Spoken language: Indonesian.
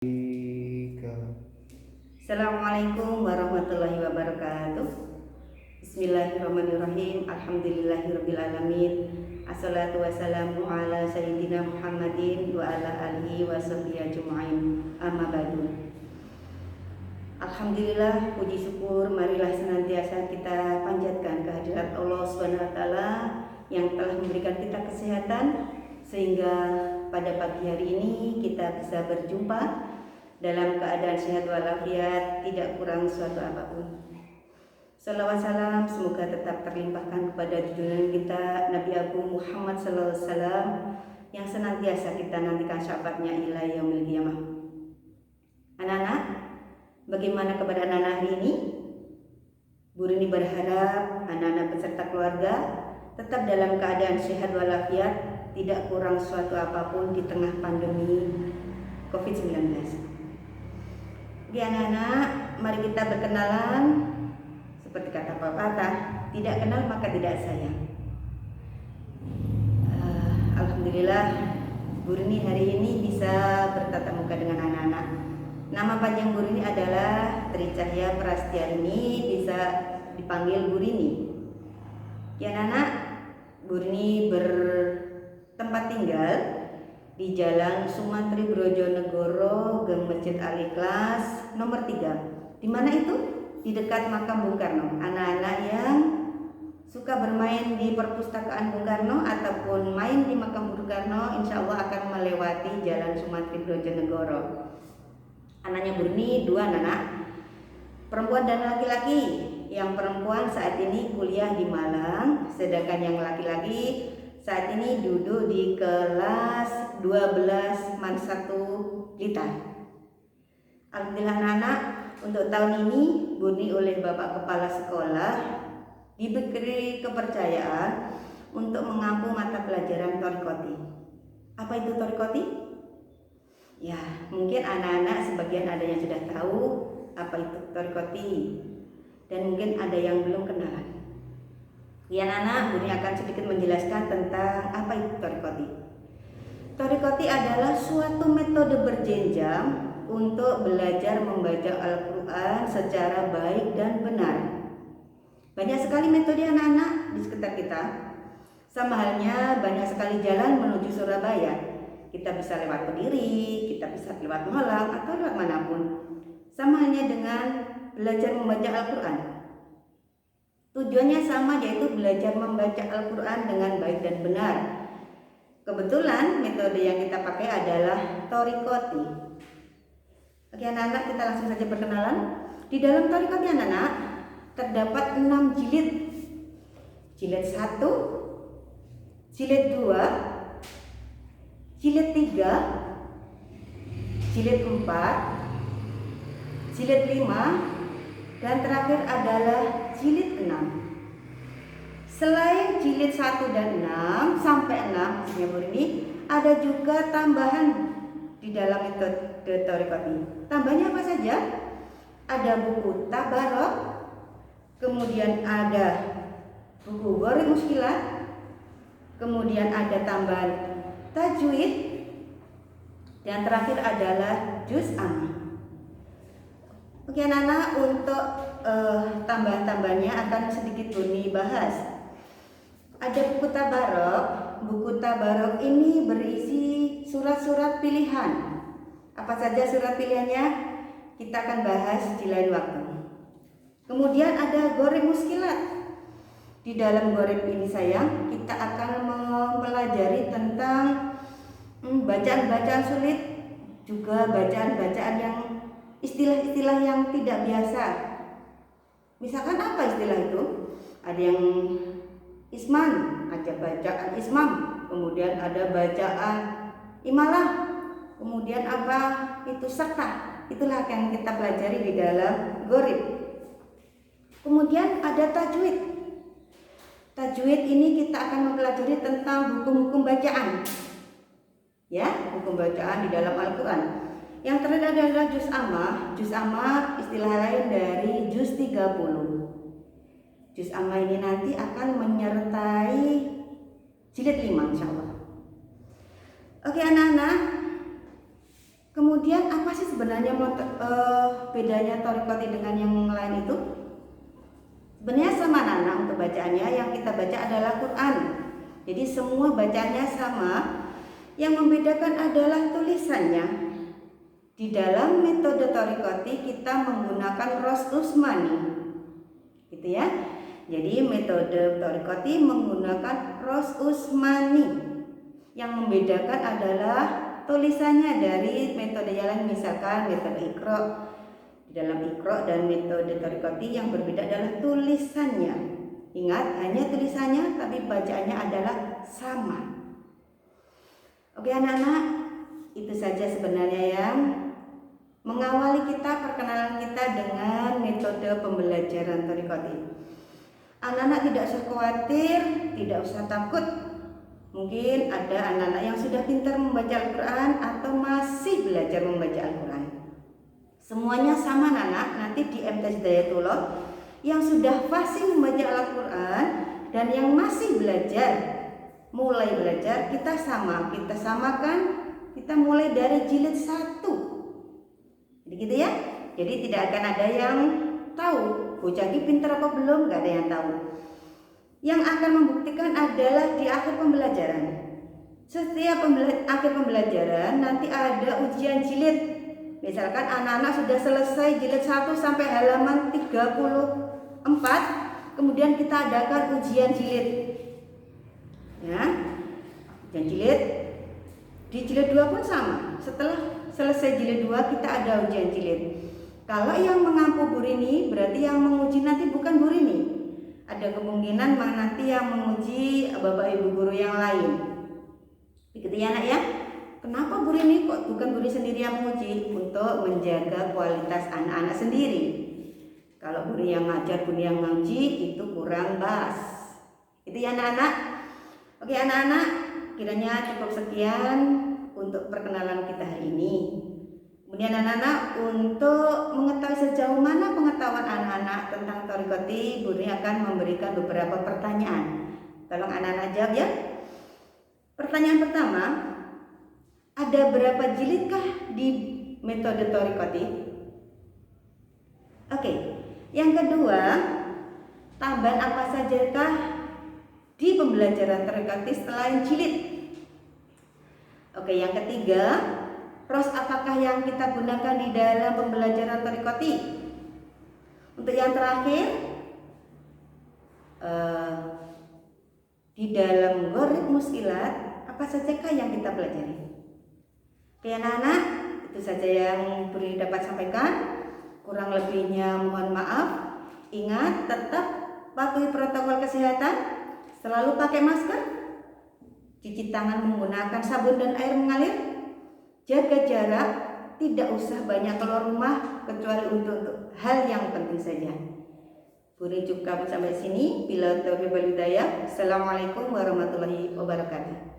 Assalamualaikum warahmatullahi wabarakatuh. Bismillahirrahmanirrahim. Alhamdulillahirrabbilalamin. Assalatu wassalamu ala sayyidina Muhammadin wa ala alihi wa sahbihi ajma'in. Amma ba'du. Alhamdulillah, puji syukur marilah senantiasa kita panjatkan kehadirat Allah Subhanahu wa taala yang telah memberikan kita kesehatan sehingga pada pagi hari ini kita bisa berjumpa dalam keadaan sehat walafiat, tidak kurang suatu apapun. Salawat salam semoga tetap terlimpahkan kepada junjungan kita Nabi Agung Muhammad sallallahu alaihi wasallam yang senantiasa kita nantikan syafaatnya ila yaumil qiyamah. Anak-anak, bagaimana kepada anak-anak hari ini? Bu Rini berharap anak-anak beserta keluarga tetap dalam keadaan sehat walafiat, tidak kurang suatu apapun di tengah pandemi COVID-19. Oke anak-anak, mari kita berkenalan. Seperti kata pepatah, tidak kenal maka tidak sayang. Alhamdulillah, Bu Rini hari ini bisa bertatap muka dengan anak-anak. Nama panjang Bu Rini adalah Tri Cahya Prastiani, bisa dipanggil Bu Rini. Ya anak-anak, Bu Rini bertempat tinggal di Jalan Sumantri Brojonegoro, Gang Masjid Al-Ikhlas nomor 3. Di mana itu? Di dekat makam Bung Karno. Anak-anak yang suka bermain di perpustakaan Bung Karno ataupun main di makam Bung Karno, insya Allah akan melewati Jalan Sumantri Brojonegoro. Anaknya Burni 2 anak, perempuan dan laki-laki. Yang perempuan saat ini kuliah di Malang, sedangkan yang laki-laki saat ini duduk di kelas 12 MAN 1 Blitar. Alhamdulillah anak-anak, untuk tahun ini Burni oleh Bapak Kepala Sekolah diberi kepercayaan untuk mengampu mata pelajaran Thorikoti. Apa itu Thorikoti? Ya, mungkin anak-anak sebagian ada yang sudah tahu apa itu Thorikoti dan mungkin ada yang belum kenalan. Ya anak-anak, Buni akan sedikit menjelaskan tentang apa itu Thorikoti. Thorikoti adalah suatu metode berjenjang untuk belajar membaca Al-Quran secara baik dan benar. Banyak sekali metode anak-anak di sekitar kita. Sama halnya banyak sekali jalan menuju Surabaya. Kita bisa lewat Kediri, kita bisa lewat Malang atau lewat manapun. Sama halnya dengan belajar membaca Al-Quran. Tujuannya sama, yaitu belajar membaca Al-Quran dengan baik dan benar. Kebetulan metode yang kita pakai adalah Thorikoti. Oke anak-anak, kita langsung saja perkenalan. Di dalam Thorikoti anak-anak terdapat 6 jilid. Jilid 1, jilid 2, jilid 3, jilid 4, jilid 5, dan terakhir adalah jilid 6. Selain jilid 1 dan 6 sampai 6 maksudnya Bu ini, ada juga tambahan di dalam metode Thorikoti. Tambahnya apa saja? Ada buku Tabarok, kemudian ada buku Ghorik Muskilat, kemudian ada tambahan Tajwid, dan terakhir adalah Juz Amma. Oke anak-anak, untuk tambahan-tambahannya akan sedikit Buni bahas. Ada buku Tabarok. Buku Tabarok ini berisi surat-surat pilihan. Apa saja surat pilihannya? Kita akan bahas di lain waktu. Kemudian ada Ghorik Muskilat. Di dalam Ghorik ini sayang, kita akan mempelajari tentang bacaan-bacaan sulit, juga bacaan-bacaan yang istilah-istilah yang tidak biasa. Misalkan apa istilah itu? Ada yang isman, ada bacaan ismam, kemudian ada bacaan imalah, kemudian apa itu sakta. Itulah yang kita pelajari di dalam Ghorik. Kemudian ada tajwid. Tajwid ini kita akan mempelajari tentang hukum-hukum bacaan. Ya, hukum bacaan di dalam Al-Quran. Yang terakhir adalah Juz Amma. Juz Amma istilah lain dari Juz 30. Juz Amma ini nanti akan menyertai jilid 5 insya Allah. Oke anak-anak, kemudian Kemudian apa sih sebenarnya bedanya thoriqati dengan yang lain itu? Sebenarnya sama Nana untuk bacaannya, yang kita baca adalah Quran. Jadi semua bacaannya sama. Yang membedakan adalah tulisannya. Di dalam metode thoriqati kita menggunakan ros usmani, gitu ya. Jadi metode thoriqati menggunakan ros usmani. Yang membedakan adalah tulisannya dari metode yang lain, misalkan metode Iqra. Di dalam Iqra dan metode thoriqati yang berbeda adalah tulisannya. Ingat, hanya tulisannya tapi bacaannya adalah sama. Oke anak-anak, itu saja sebenarnya yang mengawali kita, perkenalan kita dengan metode pembelajaran thoriqati. Anak-anak tidak usah khawatir, tidak usah takut. Mungkin ada anak-anak yang sudah pintar membaca Al-Quran atau masih belajar membaca Al-Quran. Semuanya sama anak-anak, nanti di MTs Hidayatullah yang sudah fasih membaca Al-Quran dan yang masih belajar, mulai belajar, kita samakan, kita mulai dari jilid 1. Jadi gitu ya. Jadi tidak akan ada yang tahu bocah ini pintar apa belum, nggak ada yang tahu. Yang akan membuktikan adalah di akhir pembelajaran. Setiap akhir pembelajaran nanti ada ujian jilid. Misalkan anak-anak sudah selesai jilid 1 sampai halaman 34, kemudian kita adakan ujian jilid. Ya. Ujian jilid. Di jilid 2 pun sama. Setelah selesai jilid 2 kita ada ujian jilid. Kalau yang mengampu Bu Rini berarti yang menguji nanti bukan Bu Rini. Ada kemungkinan nanti yang menguji Bapak Ibu guru yang lain. Begitu ya anak ya. Kenapa Bu Rini kok bukan Bu Rini sendiri yang menguji? Untuk menjaga kualitas anak-anak sendiri. Kalau Bu Rini yang ngajar, Bu Rini yang menguji itu kurang pas. Itu ya anak-anak. Oke anak-anak, kiranya cukup sekian untuk perkenalan kita hari ini. Kemudian anak-anak, untuk mengetahui sejauh mana pengetahuan anak-anak tentang thoriqati, Bu Rini akan memberikan beberapa pertanyaan. Tolong anak-anak jawab ya. Pertanyaan pertama, ada berapa jilidkah di metode thoriqati? Oke. Yang kedua, tambahan apa sajakah di pembelajaran thoriqati selain jilid? Oke, yang ketiga, ros apakah yang kita gunakan di dalam pembelajaran thoriqati? Untuk yang terakhir, di dalam gharib muskilat apa sajakah yang kita pelajari? Oke anak-anak, itu saja yang Bu Rini dapat sampaikan. Kurang lebihnya mohon maaf. Ingat, tetap patuhi protokol kesehatan, selalu pakai masker, cuci tangan menggunakan sabun dan air mengalir, jaga jarak, tidak usah banyak keluar rumah kecuali untuk hal yang penting saja. Bu Rini cukup sampai sini. Bila taufiq wal hidayah. Assalamualaikum warahmatullahi wabarakatuh.